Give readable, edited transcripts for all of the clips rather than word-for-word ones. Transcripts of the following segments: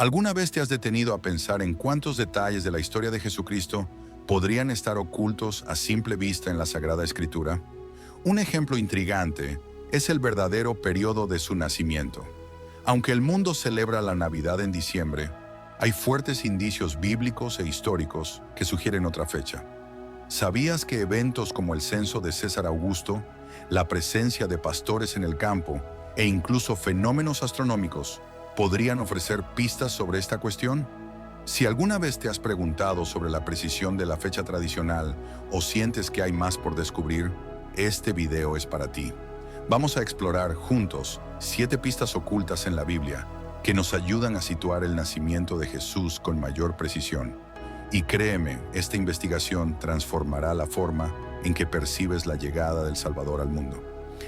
¿Alguna vez te has detenido a pensar en cuántos detalles de la historia de Jesucristo podrían estar ocultos a simple vista en la Sagrada Escritura? Un ejemplo intrigante es el verdadero periodo de su nacimiento. Aunque el mundo celebra la Navidad en diciembre, hay fuertes indicios bíblicos e históricos que sugieren otra fecha. ¿Sabías que eventos como el censo de César Augusto, la presencia de pastores en el campo e incluso fenómenos astronómicos podrían ofrecer pistas sobre esta cuestión? Si alguna vez te has preguntado sobre la precisión de la fecha tradicional o sientes que hay más por descubrir, este video es para ti. Vamos a explorar juntos 7 pistas ocultas en la Biblia que nos ayudan a situar el nacimiento de Jesús con mayor precisión. Y créeme, esta investigación transformará la forma en que percibes la llegada del Salvador al mundo.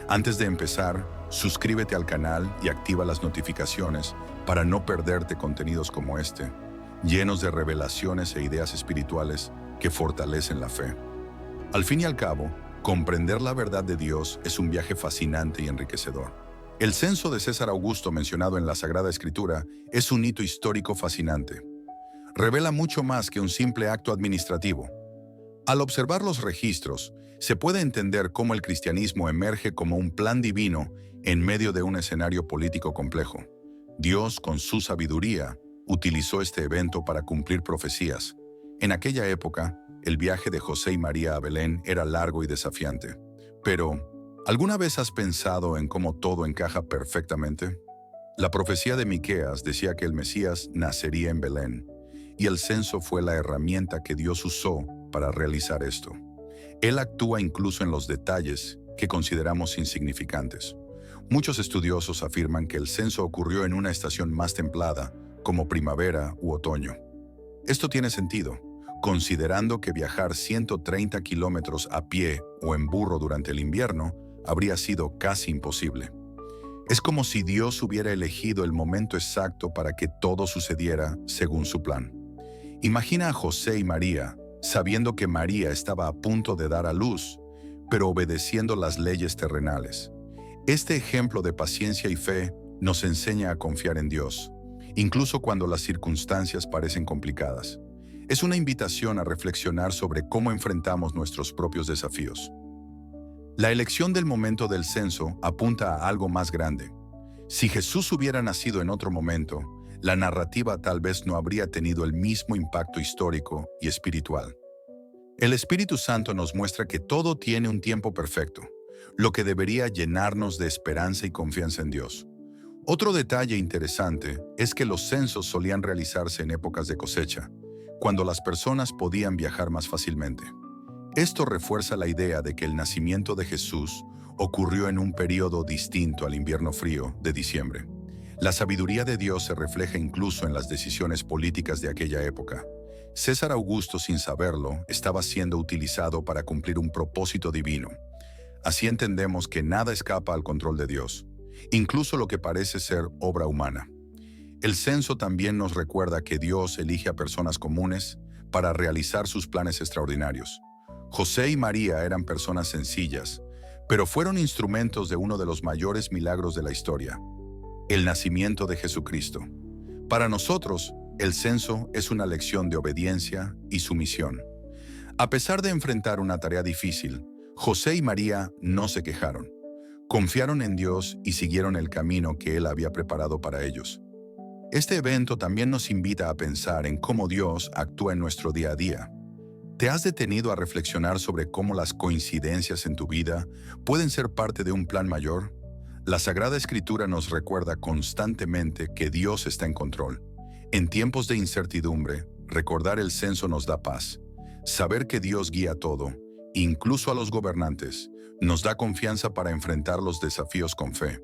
Antes de empezar, suscríbete al canal y activa las notificaciones para no perderte contenidos como este, llenos de revelaciones e ideas espirituales que fortalecen la fe. Al fin y al cabo, comprender la verdad de Dios es un viaje fascinante y enriquecedor. El censo de César Augusto mencionado en la Sagrada Escritura es un hito histórico fascinante. Revela mucho más que un simple acto administrativo. Al observar los registros, se puede entender cómo el cristianismo emerge como un plan divino en medio de un escenario político complejo. Dios, con su sabiduría, utilizó este evento para cumplir profecías. En aquella época, el viaje de José y María a Belén era largo y desafiante. Pero, ¿alguna vez has pensado en cómo todo encaja perfectamente? La profecía de Miqueas decía que el Mesías nacería en Belén, y el censo fue la herramienta que Dios usó para realizar esto. Él actúa incluso en los detalles que consideramos insignificantes. Muchos estudiosos afirman que el censo ocurrió en una estación más templada, como primavera u otoño. Esto tiene sentido, considerando que viajar 130 kilómetros a pie o en burro durante el invierno habría sido casi imposible. Es como si Dios hubiera elegido el momento exacto para que todo sucediera según su plan. Imagina a José y María, sabiendo que María estaba a punto de dar a luz, pero obedeciendo las leyes terrenales. Este ejemplo de paciencia y fe nos enseña a confiar en Dios, incluso cuando las circunstancias parecen complicadas. Es una invitación a reflexionar sobre cómo enfrentamos nuestros propios desafíos. La elección del momento del censo apunta a algo más grande. Si Jesús hubiera nacido en otro momento, la narrativa tal vez no habría tenido el mismo impacto histórico y espiritual. El Espíritu Santo nos muestra que todo tiene un tiempo perfecto, lo que debería llenarnos de esperanza y confianza en Dios. Otro detalle interesante es que los censos solían realizarse en épocas de cosecha, cuando las personas podían viajar más fácilmente. Esto refuerza la idea de que el nacimiento de Jesús ocurrió en un periodo distinto al invierno frío de diciembre. La sabiduría de Dios se refleja incluso en las decisiones políticas de aquella época. César Augusto, sin saberlo, estaba siendo utilizado para cumplir un propósito divino. Así entendemos que nada escapa al control de Dios, incluso lo que parece ser obra humana. El censo también nos recuerda que Dios elige a personas comunes para realizar sus planes extraordinarios. José y María eran personas sencillas, pero fueron instrumentos de uno de los mayores milagros de la historia, el nacimiento de Jesucristo. Para nosotros, el censo es una lección de obediencia y sumisión. A pesar de enfrentar una tarea difícil, José y María no se quejaron. Confiaron en Dios y siguieron el camino que Él había preparado para ellos. Este evento también nos invita a pensar en cómo Dios actúa en nuestro día a día. ¿Te has detenido a reflexionar sobre cómo las coincidencias en tu vida pueden ser parte de un plan mayor? La Sagrada Escritura nos recuerda constantemente que Dios está en control. En tiempos de incertidumbre, recordar el censo nos da paz. Saber que Dios guía todo, incluso a los gobernantes, nos da confianza para enfrentar los desafíos con fe.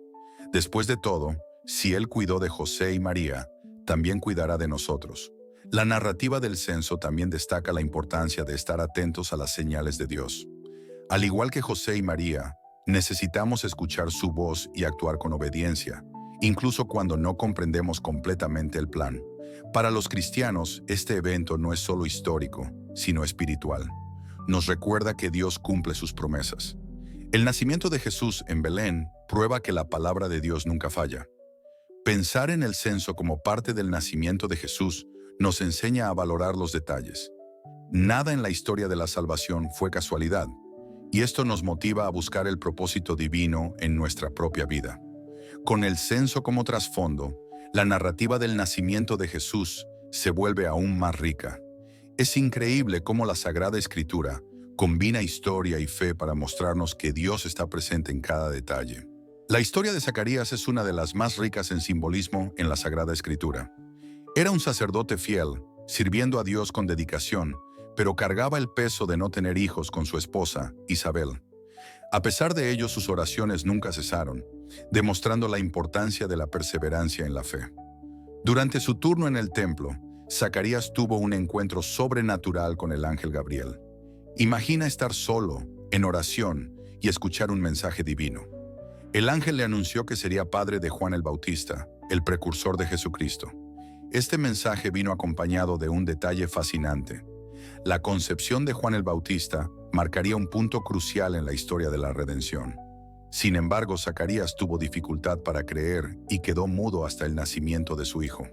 Después de todo, si Él cuidó de José y María, también cuidará de nosotros. La narrativa del censo también destaca la importancia de estar atentos a las señales de Dios. Al igual que José y María, necesitamos escuchar su voz y actuar con obediencia, incluso cuando no comprendemos completamente el plan. Para los cristianos, este evento no es solo histórico, sino espiritual. Nos recuerda que Dios cumple sus promesas. El nacimiento de Jesús en Belén prueba que la palabra de Dios nunca falla. Pensar en el censo como parte del nacimiento de Jesús nos enseña a valorar los detalles. Nada en la historia de la salvación fue casualidad, y esto nos motiva a buscar el propósito divino en nuestra propia vida. Con el censo como trasfondo, la narrativa del nacimiento de Jesús se vuelve aún más rica. Es increíble cómo la Sagrada Escritura combina historia y fe para mostrarnos que Dios está presente en cada detalle. La historia de Zacarías es una de las más ricas en simbolismo en la Sagrada Escritura. Era un sacerdote fiel, sirviendo a Dios con dedicación, pero cargaba el peso de no tener hijos con su esposa, Isabel. A pesar de ello, sus oraciones nunca cesaron, demostrando la importancia de la perseverancia en la fe. Durante su turno en el templo, Zacarías tuvo un encuentro sobrenatural con el ángel Gabriel. Imagina estar solo, en oración, y escuchar un mensaje divino. El ángel le anunció que sería padre de Juan el Bautista, el precursor de Jesucristo. Este mensaje vino acompañado de un detalle fascinante. La concepción de Juan el Bautista marcaría un punto crucial en la historia de la redención. Sin embargo, Zacarías tuvo dificultad para creer y quedó mudo hasta el nacimiento de su hijo.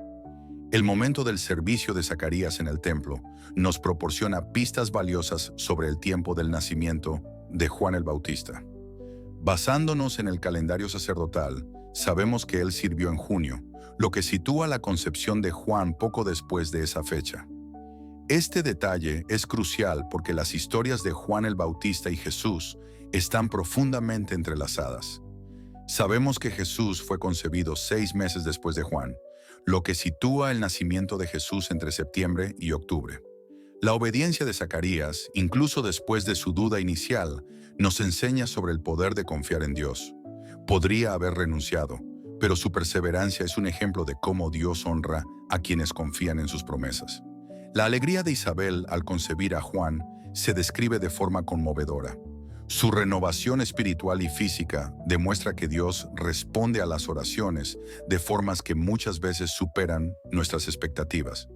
El momento del servicio de Zacarías en el templo nos proporciona pistas valiosas sobre el tiempo del nacimiento de Juan el Bautista. Basándonos en el calendario sacerdotal, sabemos que él sirvió en junio, lo que sitúa la concepción de Juan poco después de esa fecha. Este detalle es crucial porque las historias de Juan el Bautista y Jesús están profundamente entrelazadas. Sabemos que Jesús fue concebido 6 meses después de Juan, lo que sitúa el nacimiento de Jesús entre septiembre y octubre. La obediencia de Zacarías, incluso después de su duda inicial, nos enseña sobre el poder de confiar en Dios. Podría haber renunciado, pero su perseverancia es un ejemplo de cómo Dios honra a quienes confían en sus promesas. La alegría de Isabel al concebir a Juan se describe de forma conmovedora. Su renovación espiritual y física demuestra que Dios responde a las oraciones de formas que muchas veces superan nuestras expectativas.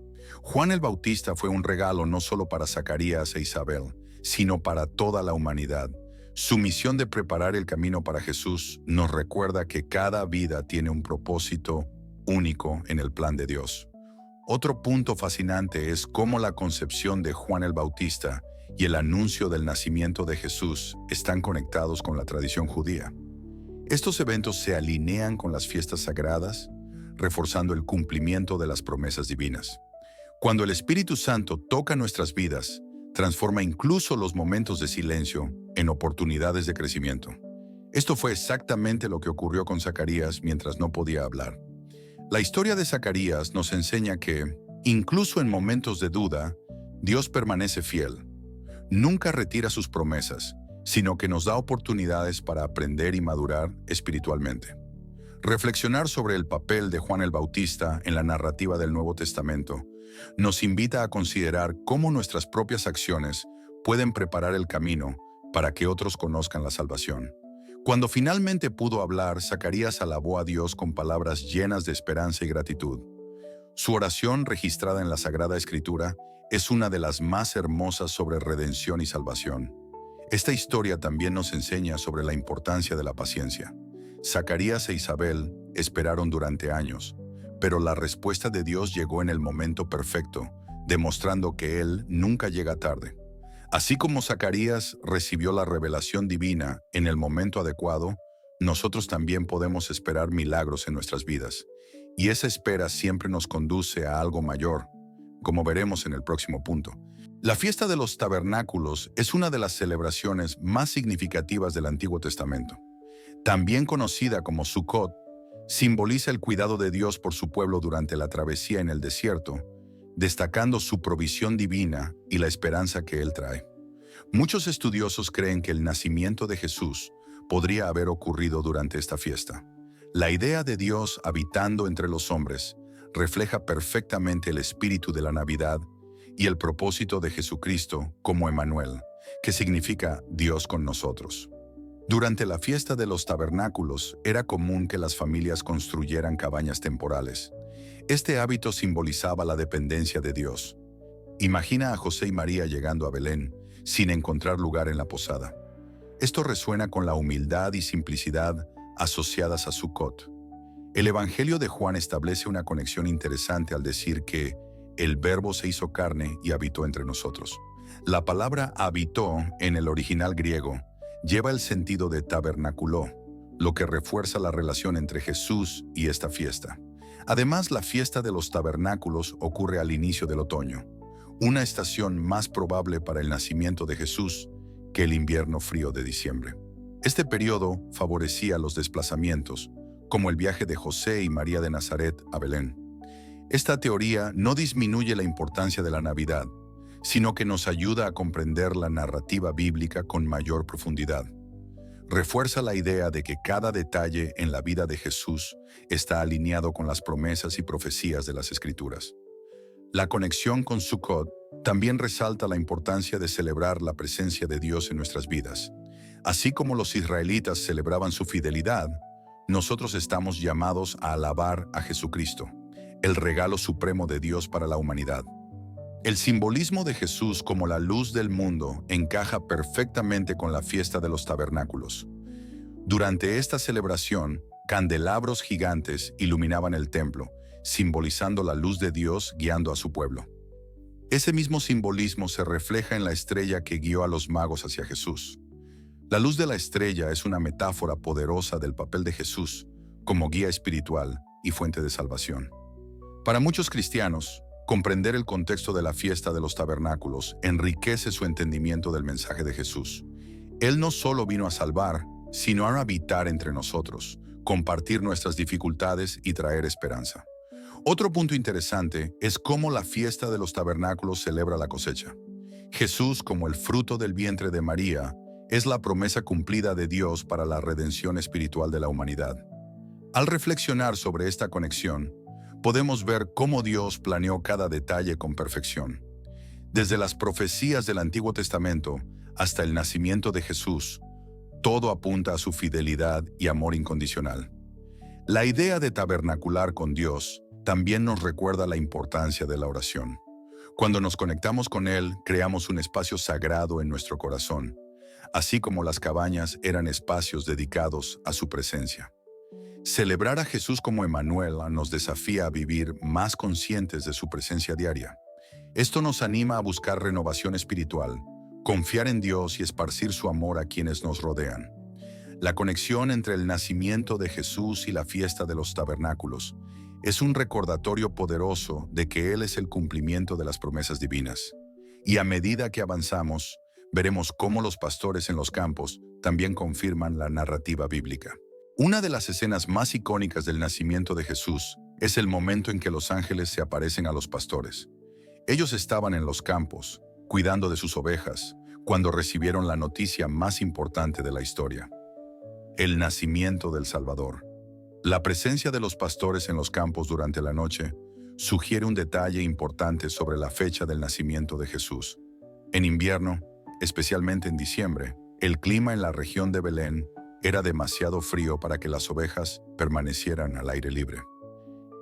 Juan el Bautista fue un regalo no solo para Zacarías e Isabel, sino para toda la humanidad. Su misión de preparar el camino para Jesús nos recuerda que cada vida tiene un propósito único en el plan de Dios. Otro punto fascinante es cómo la concepción de Juan el Bautista y el anuncio del nacimiento de Jesús están conectados con la tradición judía. Estos eventos se alinean con las fiestas sagradas, reforzando el cumplimiento de las promesas divinas. Cuando el Espíritu Santo toca nuestras vidas, transforma incluso los momentos de silencio en oportunidades de crecimiento. Esto fue exactamente lo que ocurrió con Zacarías mientras no podía hablar. La historia de Zacarías nos enseña que, incluso en momentos de duda, Dios permanece fiel. Nunca retira sus promesas, sino que nos da oportunidades para aprender y madurar espiritualmente. Reflexionar sobre el papel de Juan el Bautista en la narrativa del Nuevo Testamento nos invita a considerar cómo nuestras propias acciones pueden preparar el camino para que otros conozcan la salvación. Cuando finalmente pudo hablar, Zacarías alabó a Dios con palabras llenas de esperanza y gratitud. Su oración, registrada en la Sagrada Escritura, es una de las más hermosas sobre redención y salvación. Esta historia también nos enseña sobre la importancia de la paciencia. Zacarías e Isabel esperaron durante años, pero la respuesta de Dios llegó en el momento perfecto, demostrando que Él nunca llega tarde. Así como Zacarías recibió la revelación divina en el momento adecuado, nosotros también podemos esperar milagros en nuestras vidas. Y esa espera siempre nos conduce a algo mayor, como veremos en el próximo punto. La fiesta de los tabernáculos es una de las celebraciones más significativas del Antiguo Testamento. También conocida como Sukkot, simboliza el cuidado de Dios por su pueblo durante la travesía en el desierto, destacando su provisión divina y la esperanza que Él trae. Muchos estudiosos creen que el nacimiento de Jesús podría haber ocurrido durante esta fiesta. La idea de Dios habitando entre los hombres refleja perfectamente el espíritu de la Navidad y el propósito de Jesucristo como Emmanuel, que significa Dios con nosotros. Durante la fiesta de los tabernáculos era común que las familias construyeran cabañas temporales. Este hábito simbolizaba la dependencia de Dios. Imagina a José y María llegando a Belén sin encontrar lugar en la posada. Esto resuena con la humildad y simplicidad asociadas a Sukkot. El Evangelio de Juan establece una conexión interesante al decir que el Verbo se hizo carne y habitó entre nosotros. La palabra habitó en el original griego lleva el sentido de tabernaculó, lo que refuerza la relación entre Jesús y esta fiesta. Además, la fiesta de los tabernáculos ocurre al inicio del otoño, una estación más probable para el nacimiento de Jesús que el invierno frío de diciembre. Este periodo favorecía los desplazamientos, como el viaje de José y María de Nazaret a Belén. Esta teoría no disminuye la importancia de la Navidad, sino que nos ayuda a comprender la narrativa bíblica con mayor profundidad. Refuerza la idea de que cada detalle en la vida de Jesús está alineado con las promesas y profecías de las Escrituras. La conexión con Sukkot también resalta la importancia de celebrar la presencia de Dios en nuestras vidas. Así como los israelitas celebraban su fidelidad, nosotros estamos llamados a alabar a Jesucristo, el regalo supremo de Dios para la humanidad. El simbolismo de Jesús como la luz del mundo encaja perfectamente con la fiesta de los tabernáculos. Durante esta celebración, candelabros gigantes iluminaban el templo, simbolizando la luz de Dios guiando a su pueblo. Ese mismo simbolismo se refleja en la estrella que guió a los magos hacia Jesús. La luz de la estrella es una metáfora poderosa del papel de Jesús como guía espiritual y fuente de salvación. Para muchos cristianos, comprender el contexto de la fiesta de los tabernáculos enriquece su entendimiento del mensaje de Jesús. Él no solo vino a salvar, sino a habitar entre nosotros, compartir nuestras dificultades y traer esperanza. Otro punto interesante es cómo la fiesta de los tabernáculos celebra la cosecha. Jesús, como el fruto del vientre de María, es la promesa cumplida de Dios para la redención espiritual de la humanidad. Al reflexionar sobre esta conexión, podemos ver cómo Dios planeó cada detalle con perfección. Desde las profecías del Antiguo Testamento hasta el nacimiento de Jesús, todo apunta a su fidelidad y amor incondicional. La idea de tabernacular con Dios también nos recuerda la importancia de la oración. Cuando nos conectamos con Él, creamos un espacio sagrado en nuestro corazón, así como las cabañas eran espacios dedicados a su presencia. Celebrar a Jesús como Emmanuel nos desafía a vivir más conscientes de su presencia diaria. Esto nos anima a buscar renovación espiritual, confiar en Dios y esparcir su amor a quienes nos rodean. La conexión entre el nacimiento de Jesús y la fiesta de los tabernáculos es un recordatorio poderoso de que Él es el cumplimiento de las promesas divinas. Y a medida que avanzamos, veremos cómo los pastores en los campos también confirman la narrativa bíblica. Una de las escenas más icónicas del nacimiento de Jesús es el momento en que los ángeles se aparecen a los pastores. Ellos estaban en los campos, cuidando de sus ovejas, cuando recibieron la noticia más importante de la historia: el nacimiento del Salvador. La presencia de los pastores en los campos durante la noche sugiere un detalle importante sobre la fecha del nacimiento de Jesús. En invierno, especialmente en diciembre, el clima en la región de Belén era demasiado frío para que las ovejas permanecieran al aire libre.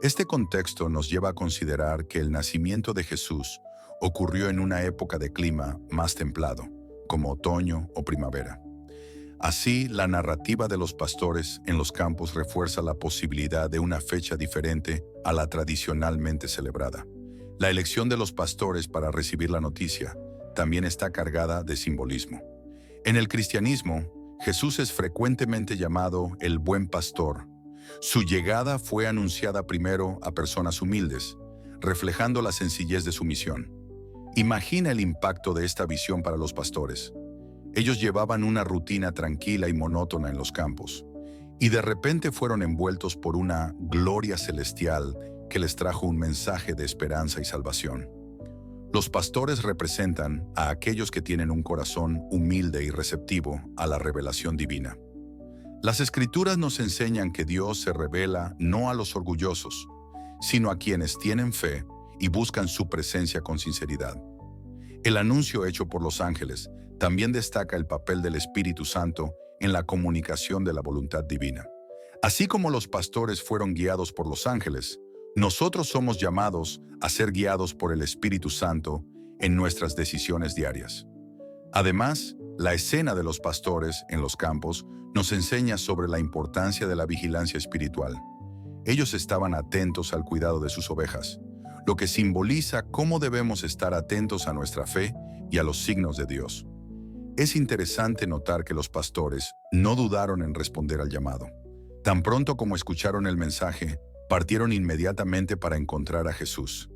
Este contexto nos lleva a considerar que el nacimiento de Jesús ocurrió en una época de clima más templado, como otoño o primavera. Así, la narrativa de los pastores en los campos refuerza la posibilidad de una fecha diferente a la tradicionalmente celebrada. La elección de los pastores para recibir la noticia también está cargada de simbolismo. En el cristianismo, Jesús es frecuentemente llamado el buen pastor. Su llegada fue anunciada primero a personas humildes, reflejando la sencillez de su misión. Imagina el impacto de esta visión para los pastores. Ellos llevaban una rutina tranquila y monótona en los campos, y de repente fueron envueltos por una gloria celestial que les trajo un mensaje de esperanza y salvación. Los pastores representan a aquellos que tienen un corazón humilde y receptivo a la revelación divina. Las Escrituras nos enseñan que Dios se revela no a los orgullosos, sino a quienes tienen fe y buscan su presencia con sinceridad. El anuncio hecho por los ángeles también destaca el papel del Espíritu Santo en la comunicación de la voluntad divina. Así como los pastores fueron guiados por los ángeles, nosotros somos llamados a ser guiados por el Espíritu Santo en nuestras decisiones diarias. Además, la escena de los pastores en los campos nos enseña sobre la importancia de la vigilancia espiritual. Ellos estaban atentos al cuidado de sus ovejas, lo que simboliza cómo debemos estar atentos a nuestra fe y a los signos de Dios. Es interesante notar que los pastores no dudaron en responder al llamado. Tan pronto como escucharon el mensaje, partieron inmediatamente para encontrar a Jesús.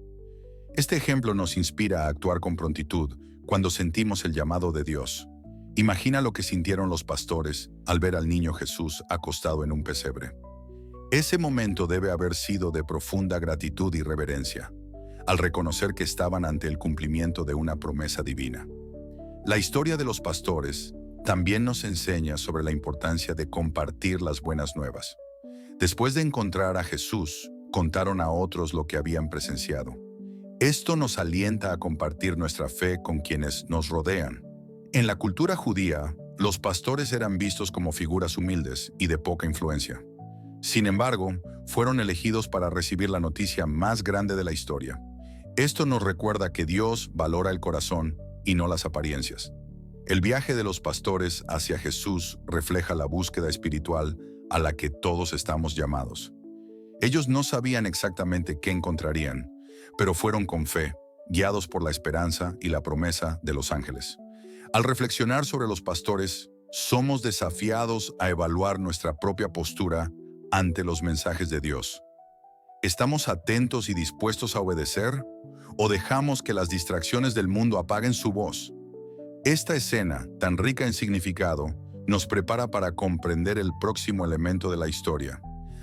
Este ejemplo nos inspira a actuar con prontitud cuando sentimos el llamado de Dios. Imagina lo que sintieron los pastores al ver al niño Jesús acostado en un pesebre. Ese momento debe haber sido de profunda gratitud y reverencia, al reconocer que estaban ante el cumplimiento de una promesa divina. La historia de los pastores también nos enseña sobre la importancia de compartir las buenas nuevas. Después de encontrar a Jesús, contaron a otros lo que habían presenciado. Esto nos alienta a compartir nuestra fe con quienes nos rodean. En la cultura judía, los pastores eran vistos como figuras humildes y de poca influencia. Sin embargo, fueron elegidos para recibir la noticia más grande de la historia. Esto nos recuerda que Dios valora el corazón y no las apariencias. El viaje de los pastores hacia Jesús refleja la búsqueda espiritual a la que todos estamos llamados. Ellos no sabían exactamente qué encontrarían, pero fueron con fe, guiados por la esperanza y la promesa de los ángeles. Al reflexionar sobre los pastores, somos desafiados a evaluar nuestra propia postura ante los mensajes de Dios. ¿Estamos atentos y dispuestos a obedecer? ¿O dejamos que las distracciones del mundo apaguen su voz? Esta escena, tan rica en significado, nos prepara para comprender el próximo elemento de la historia,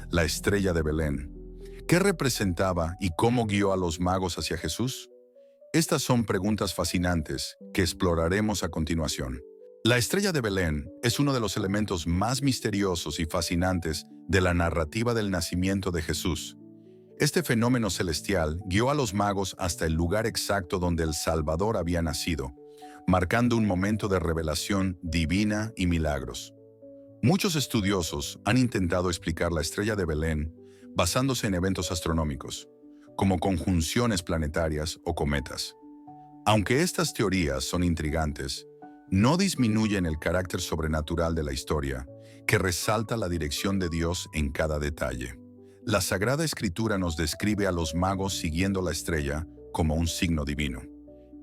la estrella de Belén. ¿Qué representaba y cómo guió a los magos hacia Jesús? Estas son preguntas fascinantes que exploraremos a continuación. La estrella de Belén es uno de los elementos más misteriosos y fascinantes de la narrativa del nacimiento de Jesús. Este fenómeno celestial guió a los magos hasta el lugar exacto donde el Salvador había nacido, marcando un momento de revelación divina y milagros. Muchos estudiosos han intentado explicar la estrella de Belén basándose en eventos astronómicos, como conjunciones planetarias o cometas. Aunque estas teorías son intrigantes, no disminuyen el carácter sobrenatural de la historia, que resalta la dirección de Dios en cada detalle. La Sagrada Escritura nos describe a los magos siguiendo la estrella como un signo divino.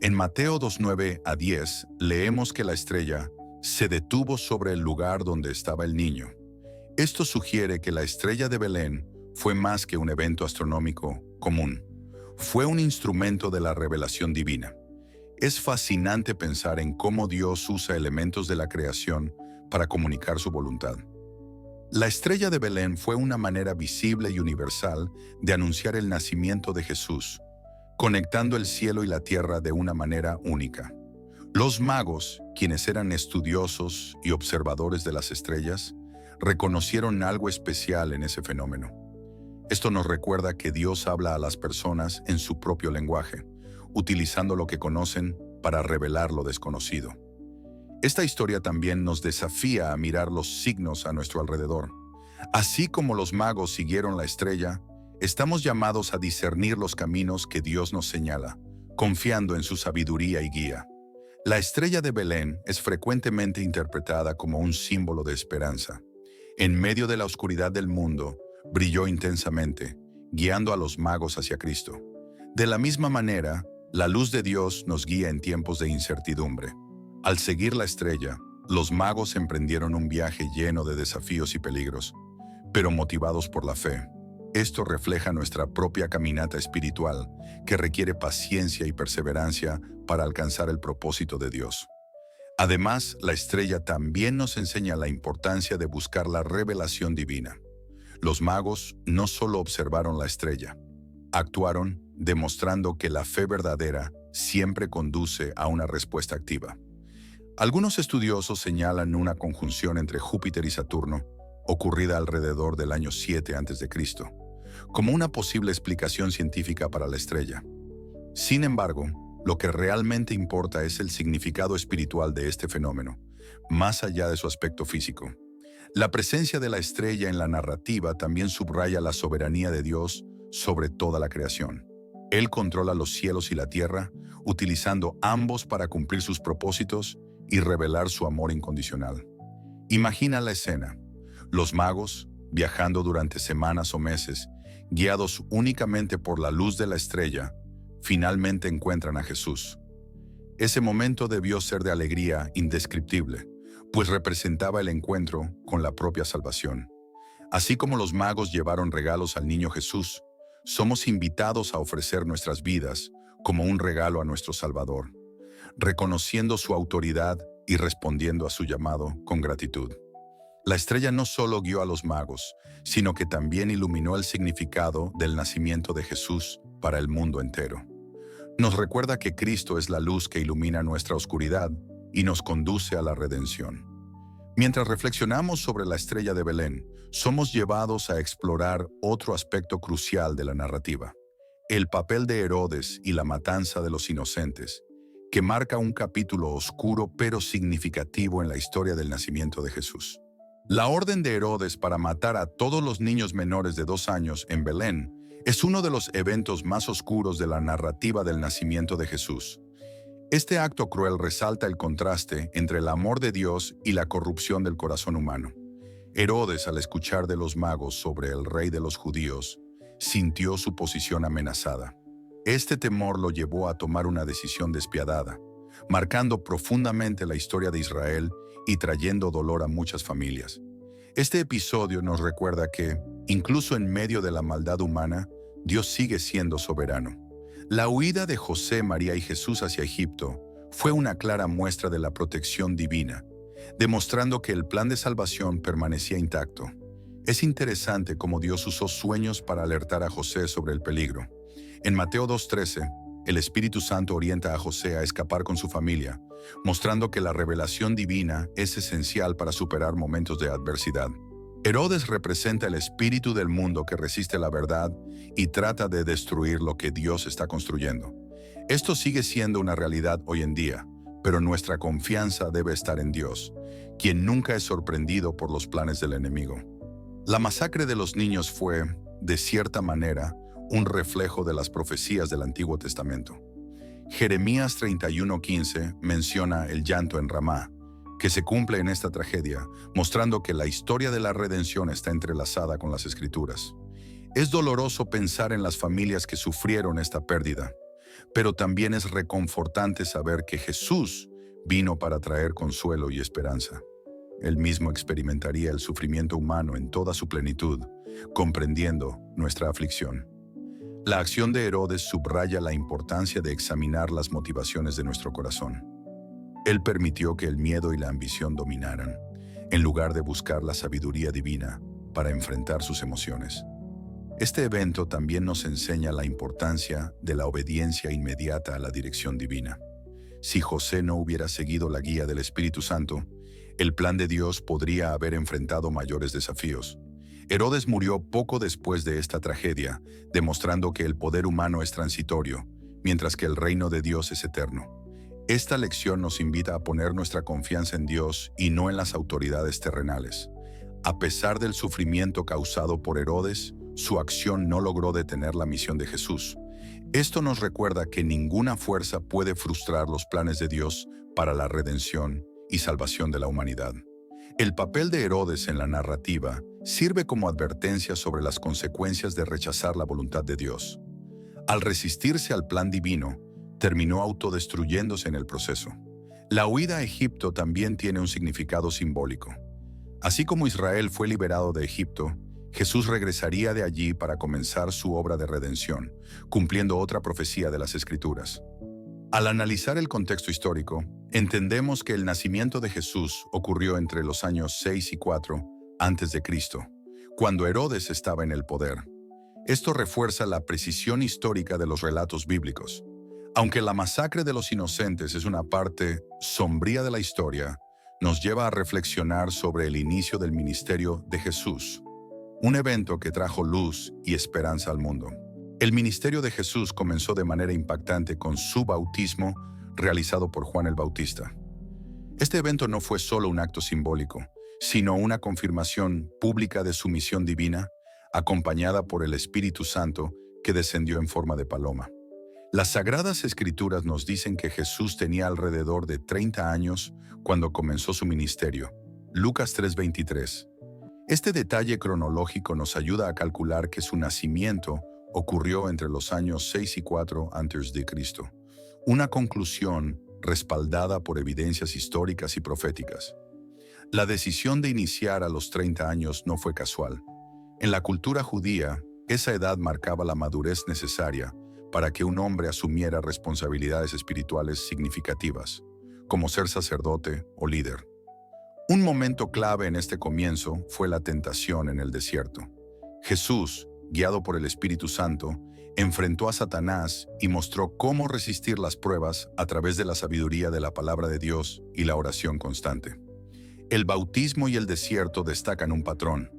En Mateo 2:9-10 leemos que la estrella se detuvo sobre el lugar donde estaba el niño. Esto sugiere que la estrella de Belén fue más que un evento astronómico común. Fue un instrumento de la revelación divina. Es fascinante pensar en cómo Dios usa elementos de la creación para comunicar su voluntad. La estrella de Belén fue una manera visible y universal de anunciar el nacimiento de Jesús, conectando el cielo y la tierra de una manera única. Los magos, quienes eran estudiosos y observadores de las estrellas, reconocieron algo especial en ese fenómeno. Esto nos recuerda que Dios habla a las personas en su propio lenguaje, utilizando lo que conocen para revelar lo desconocido. Esta historia también nos desafía a mirar los signos a nuestro alrededor. Así como los magos siguieron la estrella, estamos llamados a discernir los caminos que Dios nos señala, confiando en su sabiduría y guía. La estrella de Belén es frecuentemente interpretada como un símbolo de esperanza. En medio de la oscuridad del mundo, brilló intensamente, guiando a los magos hacia Cristo. De la misma manera, la luz de Dios nos guía en tiempos de incertidumbre. Al seguir la estrella, los magos emprendieron un viaje lleno de desafíos y peligros, pero motivados por la fe. Esto refleja nuestra propia caminata espiritual, que requiere paciencia y perseverancia para alcanzar el propósito de Dios. Además, la estrella también nos enseña la importancia de buscar la revelación divina. Los magos no solo observaron la estrella, actuaron demostrando que la fe verdadera siempre conduce a una respuesta activa. Algunos estudiosos señalan una conjunción entre Júpiter y Saturno, ocurrida alrededor del año 7 a.C., como una posible explicación científica para la estrella. Sin embargo, lo que realmente importa es el significado espiritual de este fenómeno, más allá de su aspecto físico. La presencia de la estrella en la narrativa también subraya la soberanía de Dios sobre toda la creación. Él controla los cielos y la tierra, utilizando ambos para cumplir sus propósitos y revelar su amor incondicional. Imagina la escena. Los magos, viajando durante semanas o meses, guiados únicamente por la luz de la estrella, finalmente encuentran a Jesús. Ese momento debió ser de alegría indescriptible, pues representaba el encuentro con la propia salvación. Así como los magos llevaron regalos al niño Jesús, somos invitados a ofrecer nuestras vidas como un regalo a nuestro Salvador, reconociendo su autoridad y respondiendo a su llamado con gratitud. La estrella no solo guió a los magos, sino que también iluminó el significado del nacimiento de Jesús para el mundo entero. Nos recuerda que Cristo es la luz que ilumina nuestra oscuridad y nos conduce a la redención. Mientras reflexionamos sobre la estrella de Belén, somos llevados a explorar otro aspecto crucial de la narrativa: el papel de Herodes y la matanza de los inocentes, que marca un capítulo oscuro pero significativo en la historia del nacimiento de Jesús. La orden de Herodes para matar a todos los niños menores de 2 años en Belén es uno de los eventos más oscuros de la narrativa del nacimiento de Jesús. Este acto cruel resalta el contraste entre el amor de Dios y la corrupción del corazón humano. Herodes, al escuchar de los magos sobre el rey de los judíos, sintió su posición amenazada. Este temor lo llevó a tomar una decisión despiadada, marcando profundamente la historia de Israel y trayendo dolor a muchas familias. Este episodio nos recuerda que, incluso en medio de la maldad humana, Dios sigue siendo soberano. La huida de José, María y Jesús hacia Egipto fue una clara muestra de la protección divina, demostrando que el plan de salvación permanecía intacto. Es interesante cómo Dios usó sueños para alertar a José sobre el peligro. En Mateo 2:13, el Espíritu Santo orienta a José a escapar con su familia, mostrando que la revelación divina es esencial para superar momentos de adversidad. Herodes representa el espíritu del mundo que resiste la verdad y trata de destruir lo que Dios está construyendo. Esto sigue siendo una realidad hoy en día, pero nuestra confianza debe estar en Dios, quien nunca es sorprendido por los planes del enemigo. La masacre de los niños fue, de cierta manera, un reflejo de las profecías del Antiguo Testamento. Jeremías 31:15 menciona el llanto en Ramá, que se cumple en esta tragedia, mostrando que la historia de la redención está entrelazada con las Escrituras. Es doloroso pensar en las familias que sufrieron esta pérdida, pero también es reconfortante saber que Jesús vino para traer consuelo y esperanza. Él mismo experimentaría el sufrimiento humano en toda su plenitud, comprendiendo nuestra aflicción. La acción de Herodes subraya la importancia de examinar las motivaciones de nuestro corazón. Él permitió que el miedo y la ambición dominaran, en lugar de buscar la sabiduría divina para enfrentar sus emociones. Este evento también nos enseña la importancia de la obediencia inmediata a la dirección divina. Si José no hubiera seguido la guía del Espíritu Santo, el plan de Dios podría haber enfrentado mayores desafíos. Herodes murió poco después de esta tragedia, demostrando que el poder humano es transitorio, mientras que el reino de Dios es eterno. Esta lección nos invita a poner nuestra confianza en Dios y no en las autoridades terrenales. A pesar del sufrimiento causado por Herodes, su acción no logró detener la misión de Jesús. Esto nos recuerda que ninguna fuerza puede frustrar los planes de Dios para la redención y salvación de la humanidad. El papel de Herodes en la narrativa sirve como advertencia sobre las consecuencias de rechazar la voluntad de Dios. Al resistirse al plan divino, terminó autodestruyéndose en el proceso. La huida a Egipto también tiene un significado simbólico. Así como Israel fue liberado de Egipto, Jesús regresaría de allí para comenzar su obra de redención, cumpliendo otra profecía de las Escrituras. Al analizar el contexto histórico, entendemos que el nacimiento de Jesús ocurrió entre los años 6 y 4 a.C., cuando Herodes estaba en el poder. Esto refuerza la precisión histórica de los relatos bíblicos. Aunque la masacre de los inocentes es una parte sombría de la historia, nos lleva a reflexionar sobre el inicio del ministerio de Jesús, un evento que trajo luz y esperanza al mundo. El ministerio de Jesús comenzó de manera impactante con su bautismo realizado por Juan el Bautista. Este evento no fue solo un acto simbólico, sino una confirmación pública de su misión divina, acompañada por el Espíritu Santo que descendió en forma de paloma. Las Sagradas Escrituras nos dicen que Jesús tenía alrededor de 30 años cuando comenzó su ministerio. Lucas 3:23. Este detalle cronológico nos ayuda a calcular que su nacimiento ocurrió entre los años 6 y 4 a.C., una conclusión respaldada por evidencias históricas y proféticas. La decisión de iniciar a los 30 años no fue casual. En la cultura judía, esa edad marcaba la madurez necesaria para que un hombre asumiera responsabilidades espirituales significativas, como ser sacerdote o líder. Un momento clave en este comienzo fue la tentación en el desierto. Jesús, guiado por el Espíritu Santo, enfrentó a Satanás y mostró cómo resistir las pruebas a través de la sabiduría de la palabra de Dios y la oración constante. El bautismo y el desierto destacan un patrón.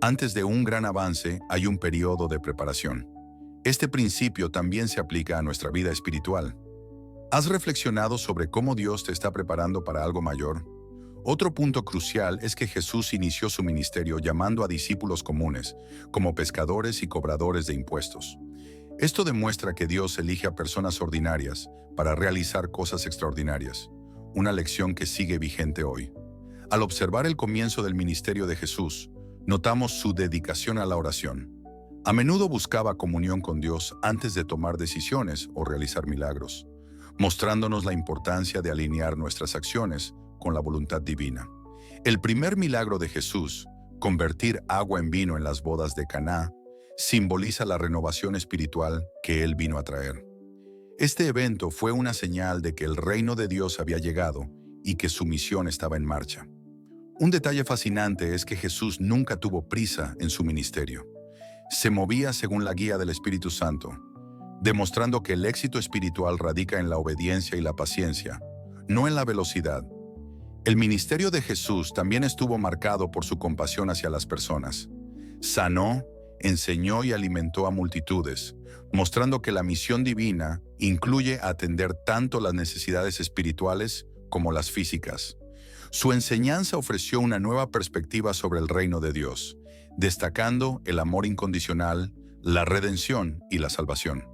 Antes de un gran avance hay un periodo de preparación. Este principio también se aplica a nuestra vida espiritual. ¿Has reflexionado sobre cómo Dios te está preparando para algo mayor? Otro punto crucial es que Jesús inició su ministerio llamando a discípulos comunes, como pescadores y cobradores de impuestos. Esto demuestra que Dios elige a personas ordinarias para realizar cosas extraordinarias, una lección que sigue vigente hoy. Al observar el comienzo del ministerio de Jesús, notamos su dedicación a la oración. A menudo buscaba comunión con Dios antes de tomar decisiones o realizar milagros, mostrándonos la importancia de alinear nuestras acciones con la voluntad divina. El primer milagro de Jesús, convertir agua en vino en las bodas de Caná, simboliza la renovación espiritual que Él vino a traer. Este evento fue una señal de que el reino de Dios había llegado y que su misión estaba en marcha. Un detalle fascinante es que Jesús nunca tuvo prisa en su ministerio. Se movía según la guía del Espíritu Santo, demostrando que el éxito espiritual radica en la obediencia y la paciencia, no en la velocidad. El ministerio de Jesús también estuvo marcado por su compasión hacia las personas. Sanó, enseñó y alimentó a multitudes, mostrando que la misión divina incluye atender tanto las necesidades espirituales como las físicas. Su enseñanza ofreció una nueva perspectiva sobre el reino de Dios, destacando el amor incondicional, la redención y la salvación.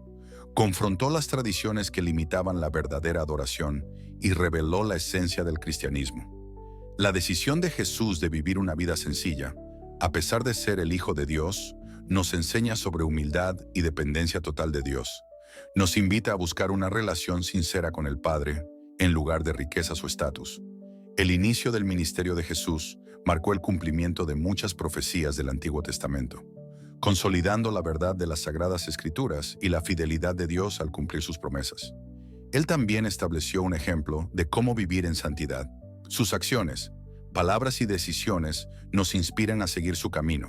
Confrontó las tradiciones que limitaban la verdadera adoración y reveló la esencia del cristianismo. La decisión de Jesús de vivir una vida sencilla, a pesar de ser el Hijo de Dios, nos enseña sobre humildad y dependencia total de Dios. Nos invita a buscar una relación sincera con el Padre, en lugar de riquezas o estatus. El inicio del ministerio de Jesús marcó el cumplimiento de muchas profecías del Antiguo Testamento, consolidando la verdad de las Sagradas Escrituras y la fidelidad de Dios al cumplir sus promesas. Él también estableció un ejemplo de cómo vivir en santidad. Sus acciones, palabras y decisiones nos inspiran a seguir su camino,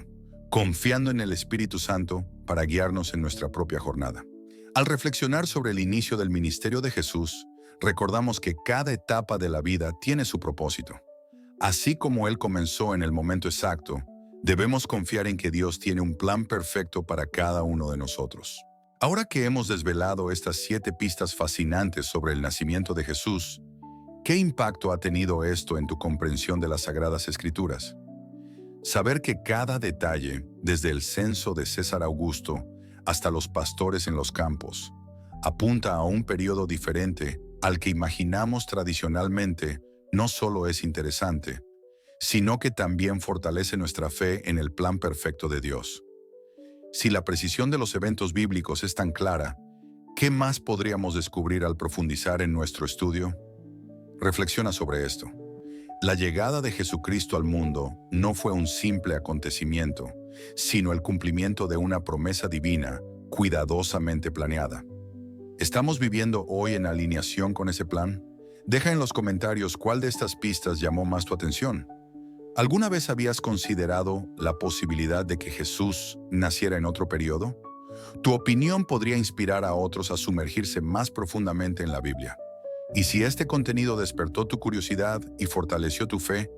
confiando en el Espíritu Santo para guiarnos en nuestra propia jornada. Al reflexionar sobre el inicio del ministerio de Jesús, recordamos que cada etapa de la vida tiene su propósito. Así como Él comenzó en el momento exacto, debemos confiar en que Dios tiene un plan perfecto para cada uno de nosotros. Ahora que hemos desvelado estas 7 pistas fascinantes sobre el nacimiento de Jesús, ¿qué impacto ha tenido esto en tu comprensión de las Sagradas Escrituras? Saber que cada detalle, desde el censo de César Augusto hasta los pastores en los campos, apunta a un periodo diferente al que imaginamos tradicionalmente, no solo es interesante, sino que también fortalece nuestra fe en el plan perfecto de Dios. Si la precisión de los eventos bíblicos es tan clara, ¿qué más podríamos descubrir al profundizar en nuestro estudio? Reflexiona sobre esto. La llegada de Jesucristo al mundo no fue un simple acontecimiento, sino el cumplimiento de una promesa divina, cuidadosamente planeada. ¿Estamos viviendo hoy en alineación con ese plan? Deja en los comentarios cuál de estas pistas llamó más tu atención. ¿Alguna vez habías considerado la posibilidad de que Jesús naciera en otro periodo? Tu opinión podría inspirar a otros a sumergirse más profundamente en la Biblia. Y si este contenido despertó tu curiosidad y fortaleció tu fe,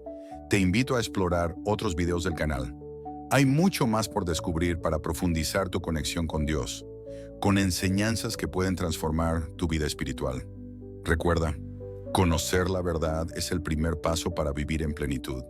te invito a explorar otros videos del canal. Hay mucho más por descubrir para profundizar tu conexión con Dios, con enseñanzas que pueden transformar tu vida espiritual. Recuerda, conocer la verdad es el primer paso para vivir en plenitud.